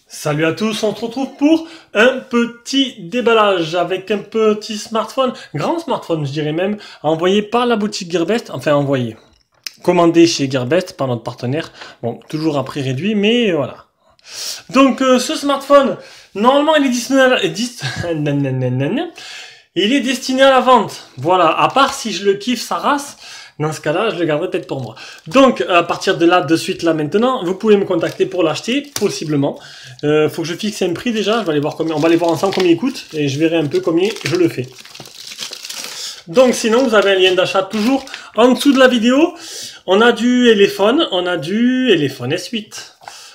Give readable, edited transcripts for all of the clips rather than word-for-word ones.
Salut à tous, on se retrouve pour un petit déballage avec un petit smartphone, grand smartphone je dirais même, envoyé par la boutique Gearbest, enfin envoyé, commandé chez Gearbest par notre partenaire, bon toujours à prix réduit mais voilà. Donc ce smartphone, normalement il est destiné à il est destiné à la vente, voilà, à part si je le kiffe sa race. Dans ce cas-là, je le garderai peut-être pour moi. Donc, à partir de là, de suite, là, maintenant, vous pouvez me contacter pour l'acheter, possiblement. Faut que je fixe un prix déjà. Je vais aller voir combien, on va aller voir ensemble combien il coûte et je verrai un peu combien je le fais. Donc, sinon, vous avez un lien d'achat toujours en dessous de la vidéo. On a du Elephone, S8.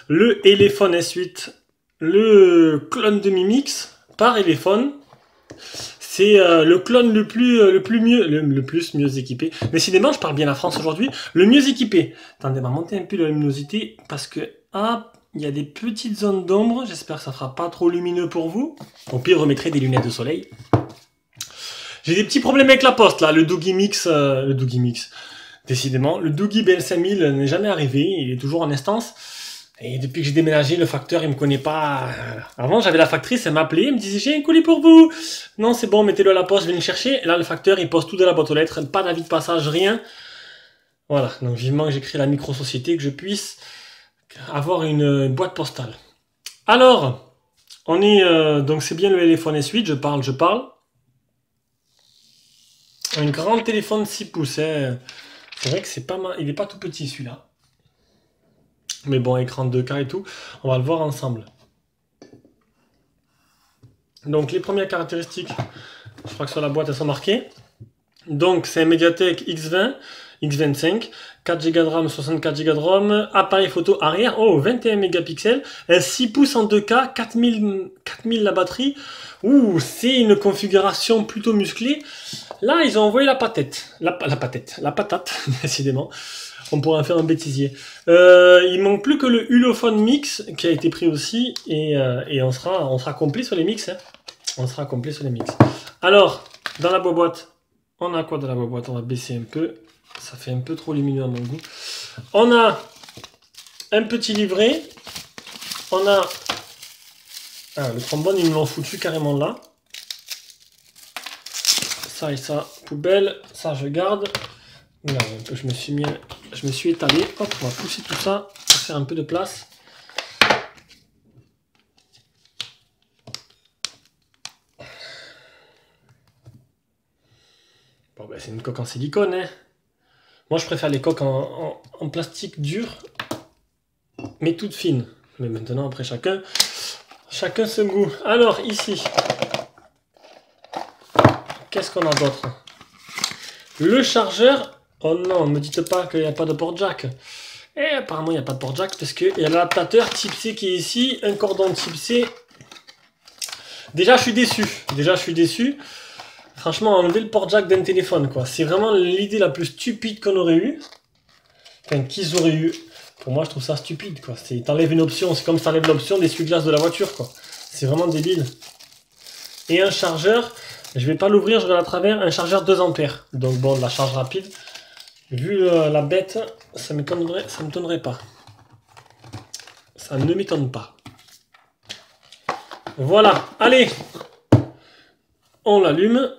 Le Elephone S8, le clone de Mi Mix par Elephone. C'est le clone le plus mieux équipé. Décidément, je parle bien la France aujourd'hui. Le mieux équipé. Attendez, on va monter un peu la luminosité parce que il y a des petites zones d'ombre. J'espère que ça fera pas trop lumineux pour vous. Au pire, je remettrai des lunettes de soleil. J'ai des petits problèmes avec la poste là. Le Doogie Mix. Décidément, le Doogie BL5000 n'est jamais arrivé. Il est toujours en instance. Et depuis que j'ai déménagé, le facteur, il me connaît pas. Avant, j'avais la factrice, elle m'appelait, elle me disait, j'ai un colis pour vous. Non, c'est bon, mettez-le à la poste, je vais le chercher. Et là, le facteur, il pose tout dans la boîte aux lettres, pas d'avis de passage, rien. Voilà, donc vivement que j'ai créé la micro-société, que je puisse avoir une boîte postale. Alors, on est, donc c'est bien le Elephone S8, je parle. Un grand téléphone 6 pouces, hein. C'est vrai que c'est pas mal, il est pas tout petit celui-là. Mais bon, écran 2K et tout, on va le voir ensemble. Donc les premières caractéristiques, je crois que sur la boîte elles sont marquées. Donc c'est un Mediatek X20, X25, 4 Go de RAM, 64 Go de ROM, appareil photo arrière, 21 mégapixels, 6 pouces en 2K, 4000 la batterie. Ouh, c'est une configuration plutôt musclée. Là, ils ont envoyé la patate, décidément. On pourrait en faire un bêtisier. Il manque plus que le Ulefone Mix qui a été pris aussi et on sera complet sur les mix. Hein. On sera complet sur les mix. Alors, dans la boîte, on a quoi dans la boîte? On va baisser un peu. Ça fait un peu trop lumineux à mon goût. On a un petit livret. On a le trombone, ils me l'ont foutu carrément là. Ça et ça, poubelle. Ça, je garde. Là, je me suis étalé. Hop, on va pousser tout ça pour faire un peu de place. Bon, ben, c'est une coque en silicone. Hein. Moi, je préfère les coques en plastique dur, mais toutes fines. Mais maintenant, après, chacun son goût. Alors, ici, qu'est-ce qu'on a d'autre? Le chargeur. Oh non, ne me dites pas qu'il n'y a pas de port jack. Et apparemment, il n'y a pas de port jack parce qu'il y a l'adaptateur type C qui est ici, un cordon type C. Déjà, je suis déçu. Franchement, enlever le port jack d'un téléphone, quoi. C'est vraiment l'idée la plus stupide qu'on aurait eue. Enfin, qu'ils auraient eu. Pour moi, je trouve ça stupide, quoi. T'enlèves une option, c'est comme si t'enlèves l'option d'essuie-glace de la voiture, quoi. C'est vraiment débile. Et un chargeur, je vais pas l'ouvrir, je regarde à travers, un chargeur 2 ampères. Donc bon, de la charge rapide. Vu la bête, ça m'étonnerait pas. Ça ne m'étonne pas. Voilà, allez, on l'allume.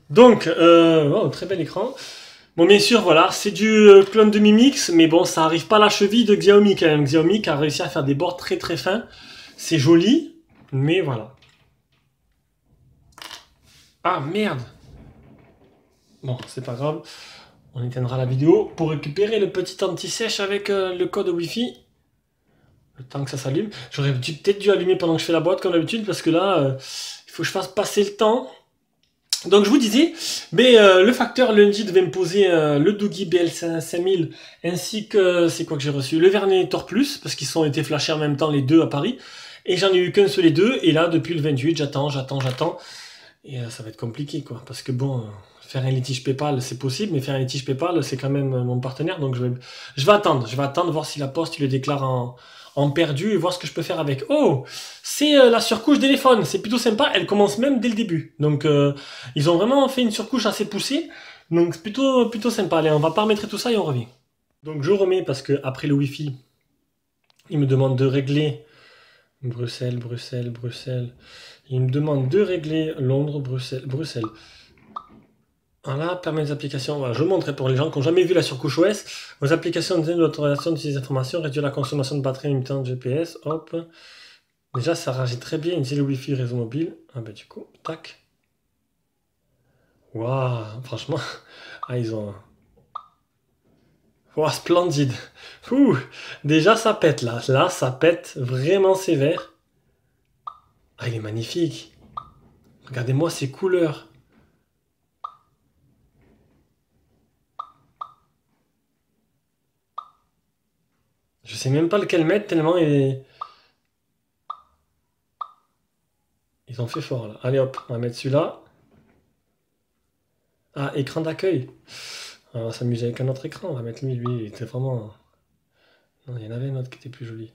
Donc, oh, très bel écran. Bon, bien sûr, voilà, c'est du clone de Mi Mix, mais bon, ça arrive pas à la cheville de Xiaomi quand même. Xiaomi qui a réussi à faire des bords très très fins. C'est joli, mais voilà. Ah merde! Bon, c'est pas grave. On éteindra la vidéo pour récupérer le petit anti-sèche avec le code Wi-Fi. Le temps que ça s'allume. J'aurais peut-être dû allumer pendant que je fais la boîte comme d'habitude parce que là, il faut que je fasse passer le temps. Donc je vous disais, mais le facteur lundi devait me poser le Doogie BL5000 ainsi que, c'est quoi que j'ai reçu? Le Vernet Tor Plus parce qu'ils ont été flashés en même temps les deux à Paris. Et j'en ai eu qu'un sur les deux. Et là, depuis le 28, j'attends. Et ça va être compliqué, quoi. Parce que bon, faire un litige PayPal, c'est possible, mais faire un litige PayPal, c'est quand même mon partenaire. Donc je vais attendre. Je vais attendre, voir si la poste, il le déclare en perdu et voir ce que je peux faire avec. Oh, c'est la surcouche d'éléphone. C'est plutôt sympa. Elle commence même dès le début. Donc ils ont vraiment fait une surcouche assez poussée. Donc c'est plutôt sympa. Allez, on va paramétrer tout ça et on revient. Donc je remets parce que après le Wi-Fi, il me demande de régler Bruxelles, Bruxelles, Bruxelles. Il me demande de régler Londres, Bruxelles, Bruxelles. Voilà, permet des applications. Voilà, je montrerai pour les gens qui n'ont jamais vu la surcouche OS. Vos applications donnent l'autorisation d'utiliser des informations, réduire la consommation de batterie en limitant le GPS. Hop. Déjà, ça réagit très bien. Utiliser le Wi-Fi, réseau mobile. Ah ben du coup, tac. Waouh, franchement, ah ils ont. Waouh, splendide. Ouh, déjà ça pète là. Là, ça pète vraiment sévère. Ah, il est magnifique. Regardez-moi ces couleurs. Je sais même pas lequel mettre tellement ils ont fait fort là. Allez hop, on va mettre celui-là. Ah, écran d'accueil. On va s'amuser avec un autre écran. On va mettre lui. Lui, il était vraiment. Non, il y en avait un autre qui était plus joli.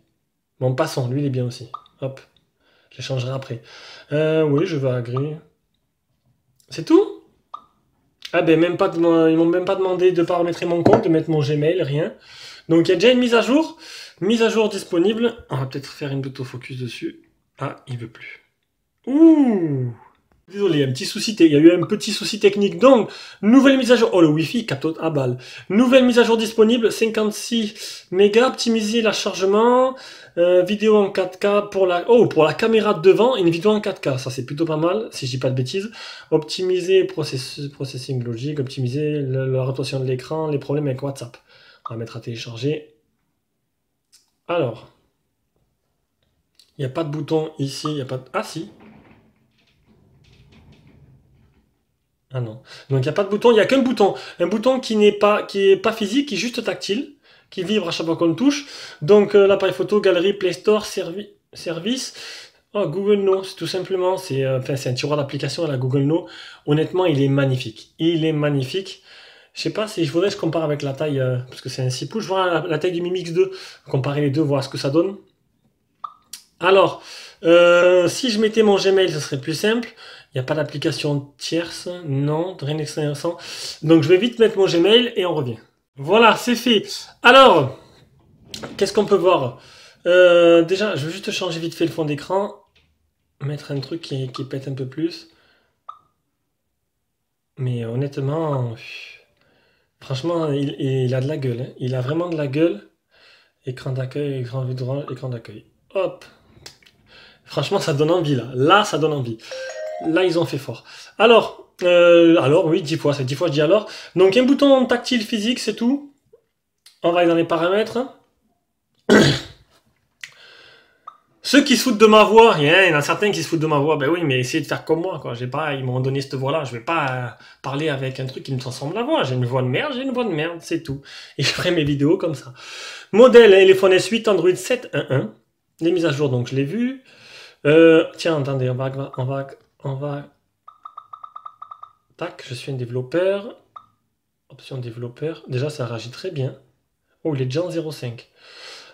Bon, passons. Lui, il est bien aussi. Hop. Je les changerai après. Oui, je vais à gris. C'est tout? Ah ben, même pas ils m'ont même pas demandé de paramétrer mon compte, de mettre mon Gmail, rien. Donc il y a déjà une mise à jour. Mise à jour disponible. On va peut-être faire une autofocus dessus. Ah, il veut plus. Ouh! Désolé, il y a eu un petit souci technique. Donc, nouvelle mise à jour. Oh, le Wi-Fi capte à balle. Nouvelle mise à jour disponible, 56 mégas, optimiser la chargement, vidéo en 4K pour la caméra de devant, une vidéo en 4K. Ça, c'est plutôt pas mal, si je dis pas de bêtises. Optimiser processing logique, optimiser la rotation de l'écran, les problèmes avec WhatsApp. On va mettre à télécharger. Alors, il n'y a pas de bouton ici, il n'y a pas de... Ah si. Ah non. Donc il n'y a pas de bouton, il n'y a qu'un bouton. Un bouton qui est pas physique, qui est juste tactile, qui vibre à chaque fois qu'on le touche. Donc l'appareil photo, galerie, Play Store, service. Oh, Google No, c'est tout simplement, c'est un tiroir d'application à la Google No. Honnêtement, il est magnifique. Il est magnifique. Je sais pas si je voudrais que je compare avec la taille, parce que c'est un 6 pouces, je vois la taille du Mi Mix 2, comparer les deux, voir ce que ça donne. Alors, si je mettais mon Gmail, ce serait plus simple. Il n'y a pas d'application tierce, non, rien d'extéressant. Donc je vais vite mettre mon Gmail et on revient. Voilà, c'est fait. Alors, qu'est-ce qu'on peut voir? Déjà, je vais juste changer vite fait le fond d'écran. Mettre un truc qui pète un peu plus. Mais honnêtement, franchement, il a de la gueule, hein. Il a vraiment de la gueule. Écran d'accueil, écran vibrant, écran d'accueil. Hop. Franchement, ça donne envie là. Là, ça donne envie. Là, ils ont fait fort. Alors oui, 10 fois, c'est 10 fois je dis alors. Donc, un bouton tactile physique, c'est tout. On va aller dans les paramètres. Ceux qui se foutent de ma voix, il y en a certains qui se foutent de ma voix, ben oui, mais essayez de faire comme moi, quoi. J'ai pas, ils m'ont donné cette voix-là, je vais pas parler avec un truc qui me transforme la voix. J'ai une voix de merde, j'ai une voix de merde, c'est tout. Et je ferai mes vidéos comme ça. Modèle, téléphone S8, Android 7.1.1. Les mises à jour, donc je l'ai vu. Tiens, attendez, on va. Tac, je suis un développeur. Option développeur. Déjà, ça réagit très bien. Oh, il est déjà en 0.5.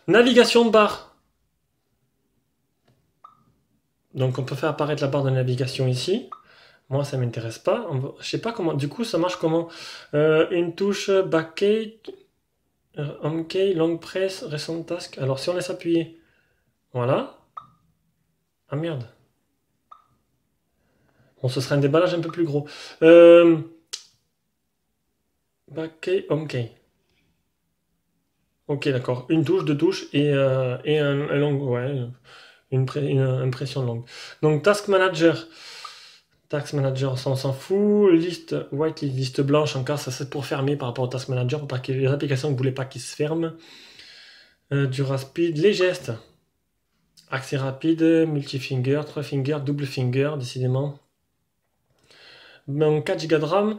Navigation de barre. Donc, on peut faire apparaître la barre de navigation ici. Moi, ça m'intéresse pas. Je sais pas comment. Du coup, ça marche comment? Une touche backkey, home key, long press, recent task. Alors, si on laisse appuyer. Voilà. Ah merde. Bon, ce sera un déballage un peu plus gros. Backkey, home key. Ok, d'accord. Une touche, deux touches et un long. Ouais. Une impression longue. Donc Task Manager. Task Manager, ça on s'en fout. Liste white, liste blanche, encore ça c'est pour fermer par rapport au Task Manager, pour pas qu'il y ait les applications que vous voulez pas qu'ils se ferment. Du rapide, les gestes. Accès rapide, multi-finger, 3 finger, double finger, décidément. Donc 4 Go de RAM,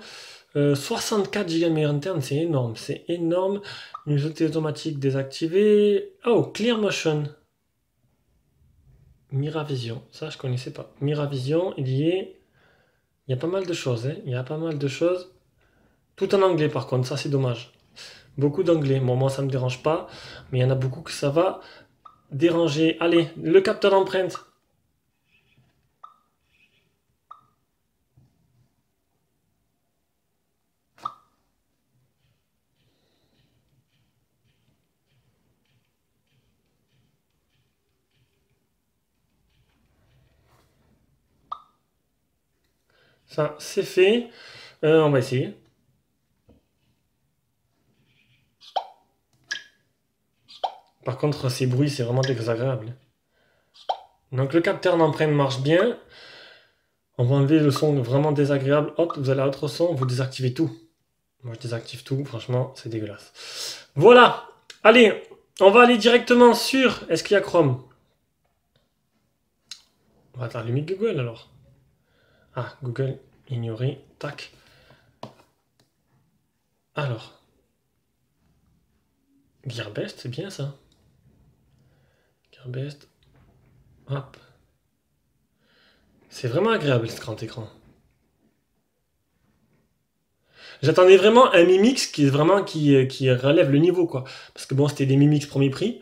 64 Go de mémoire interne, c'est énorme, c'est énorme. Musique automatique désactivée. Oh, Clear Motion. Miravision, ça je connaissais pas. Miravision, il y a pas mal de choses, hein. Il y a pas mal de choses. Tout en anglais par contre, ça c'est dommage. Beaucoup d'anglais. Bon, moi ça me dérange pas, mais il y en a beaucoup que ça va déranger. Allez, le capteur d'empreinte. Ça, c'est fait. On va essayer. Par contre, ces bruits, c'est vraiment désagréable. Donc le capteur d'empreinte marche bien. On va enlever le son vraiment désagréable. Hop, vous allez à autre son, vous désactivez tout. Moi, je désactive tout. Franchement, c'est dégueulasse. Voilà. Allez, on va aller directement sur... Est-ce qu'il y a Chrome? On va allumer Google alors. Ah, Google, ignorer. Tac. Alors. Gearbest, c'est bien ça. Gearbest. Hop. C'est vraiment agréable ce grand écran. J'attendais vraiment un Mi Mix qui est vraiment qui relève le niveau quoi. Parce que bon c'était des Mi Mix premier prix.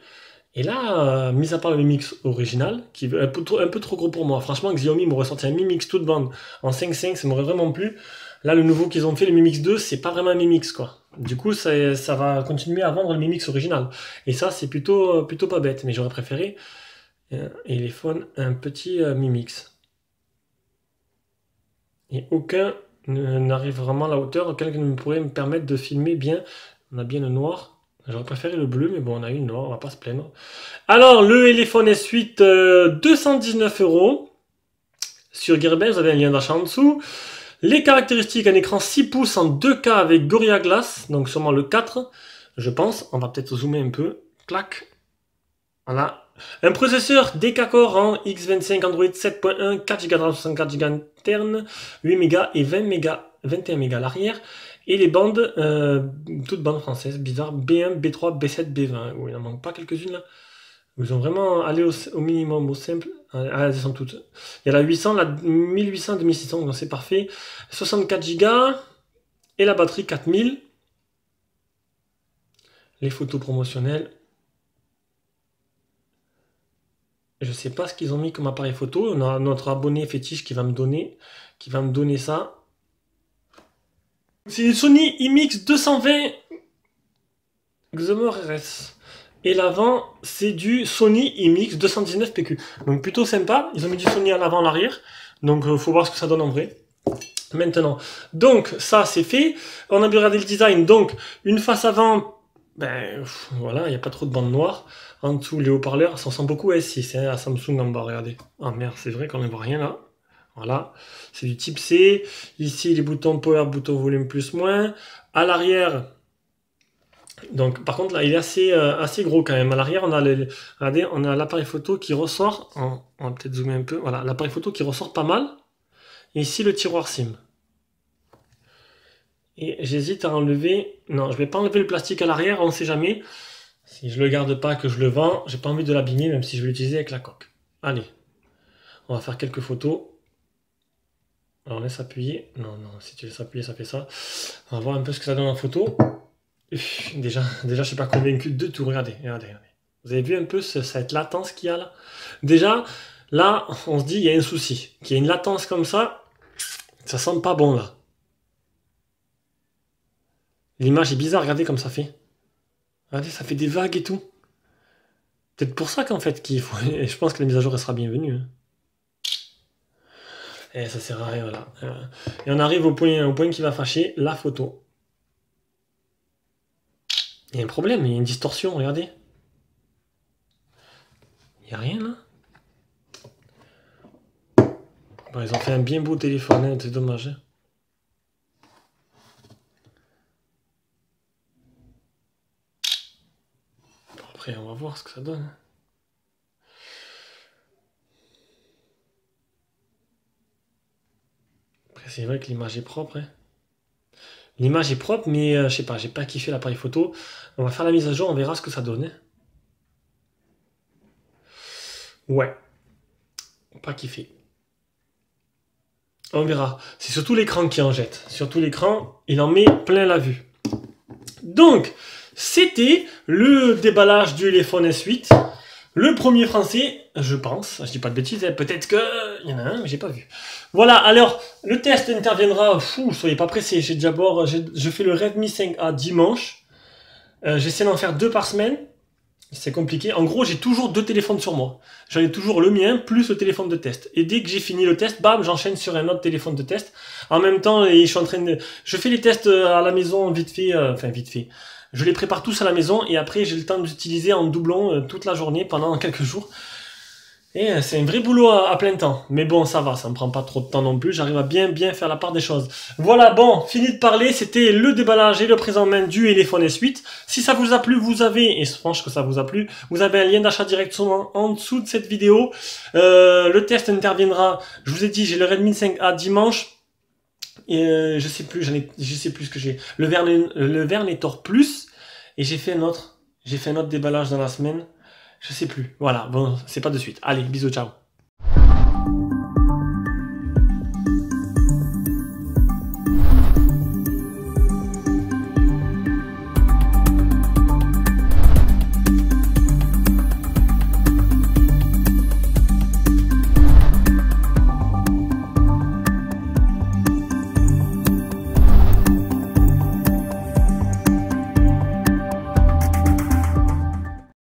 Et là, mis à part le Mi Mix original, qui est un peu trop gros pour moi. Franchement, Xiaomi m'aurait sorti un Mi Mix toute bande en 5.5, ça m'aurait vraiment plu. Là, le nouveau qu'ils ont fait, le Mi Mix 2, c'est pas vraiment un Mi Mix quoi. Du coup, ça va continuer à vendre le Mi Mix original. Et ça, c'est plutôt pas bête. Mais j'aurais préféré téléphone un petit Mi Mix. Et aucun n'arrive vraiment à la hauteur auquel ne pourrait me permettre de filmer bien. On a bien le noir. J'aurais préféré le bleu, mais bon, on a eu le noir, on va pas se plaindre. Alors, le téléphone S8, 219 €. Sur Gearbest, vous avez un lien d'achat en dessous. Les caractéristiques, un écran 6 pouces en 2K avec Gorilla Glass, donc sûrement le 4, je pense. On va peut-être zoomer un peu. Clac. Voilà. Un processeur Deca-Core en X25 Android 7.1, 4 Go de RAM, 64 Go interne, 8 Go et 21 Go à l'arrière. Et les bandes, toutes bandes françaises, bizarre, B1, B3, B7, B20. Oh, il n'en manque pas quelques-unes là. Ils ont vraiment allé au minimum, au simple. Ah, elles sont toutes. Il y a la 800, la 1800, 2600, donc c'est parfait. 64 Go. Et la batterie 4000. Les photos promotionnelles. Je sais pas ce qu'ils ont mis comme appareil photo. On a notre abonné fétiche qui va me donner ça. C'est Sony IMX 220 Xomor RS. Et l'avant, c'est du Sony IMX 219 PQ. Donc plutôt sympa. Ils ont mis du Sony à l'avant, à l'arrière. Donc faut voir ce que ça donne en vrai. Maintenant. Donc ça c'est fait. On a bien regardé le design. Donc une face avant, ben voilà, il n'y a pas trop de bande noire. En dessous, les haut-parleurs, ça ressemble beaucoup à S6, hein, à Samsung en bas, regardez. Ah merde, c'est vrai qu'on ne voit rien là. Voilà, c'est du type C. Ici, les boutons power, bouton volume plus moins. À l'arrière, donc par contre là, il est assez gros quand même. À l'arrière, on a regardez, on a l'appareil photo qui ressort. On va peut-être zoomer un peu. Voilà, l'appareil photo qui ressort pas mal. Et ici, le tiroir SIM. Et j'hésite à enlever. Non, je vais pas enlever le plastique à l'arrière, on ne sait jamais. Si je le garde pas, que je le vends, j'ai pas envie de l'abîmer, même si je vais l'utiliser avec la coque. Allez, on va faire quelques photos. Alors, on laisse appuyer. Non, non, si tu laisses appuyer, ça fait ça. On va voir un peu ce que ça donne en photo. Déjà, je suis pas convaincu de tout. Regardez. Vous avez vu un peu cette latence qu'il y a là? Déjà, là, on se dit, il y a un souci. Qu'il y a une latence comme ça sent pas bon là. L'image est bizarre, regardez comme ça fait. Regardez, ça fait des vagues et tout. Peut-être pour ça qu'en fait, qu'il faut... Et je pense que la mise à jour elle sera bienvenue. Hein. Et ça sert à rien, voilà. Et on arrive au point qui va fâcher, la photo. Il y a un problème, il y a une distorsion, regardez. Il n'y a rien là. Bon, ils ont fait un bien beau téléphone, hein, c'est dommage. Hein. Bon, après, on va voir ce que ça donne. Après, c'est vrai que l'image est propre. Hein. L'image est propre, mais je sais pas, j'ai pas kiffé l'appareil photo. On va faire la mise à jour, on verra ce que ça donne. Hein. Ouais. Pas kiffé. On verra. C'est surtout l'écran qui en jette. Surtout l'écran, il en met plein la vue. Donc, c'était le déballage du téléphone S8. Le premier français, je pense. Je dis pas de bêtises, peut-être qu'il y en a un, mais j'ai pas vu. Voilà, alors, le test interviendra, soyez pas pressés. J'ai d'abord, je fais le Redmi 5A dimanche. J'essaie d'en faire 2 par semaine. C'est compliqué. En gros, j'ai toujours 2 téléphones sur moi. J'en ai toujours le mien plus le téléphone de test. Et dès que j'ai fini le test, bam, j'enchaîne sur un autre téléphone de test. En même temps, et je suis en train de... Je fais les tests à la maison vite fait, enfin vite fait. Je les prépare tous à la maison et après j'ai le temps d'utiliser en doublon toute la journée pendant quelques jours. Et c'est un vrai boulot à plein temps. Mais bon, ça va, ça me prend pas trop de temps non plus. J'arrive à bien faire la part des choses. Voilà, bon, fini de parler. C'était le déballage et le prise en main du Elephone S8. Si ça vous a plu, vous avez, et je pense que ça vous a plu, vous avez un lien d'achat directement en dessous de cette vidéo. Le test interviendra, je vous ai dit, j'ai le Redmi 5A dimanche. Et je sais plus ce que j'ai. Le Vernetor Plus. Et j'ai fait un autre déballage dans la semaine. Je sais plus. Voilà, bon, c'est pas de suite. Allez, bisous, ciao.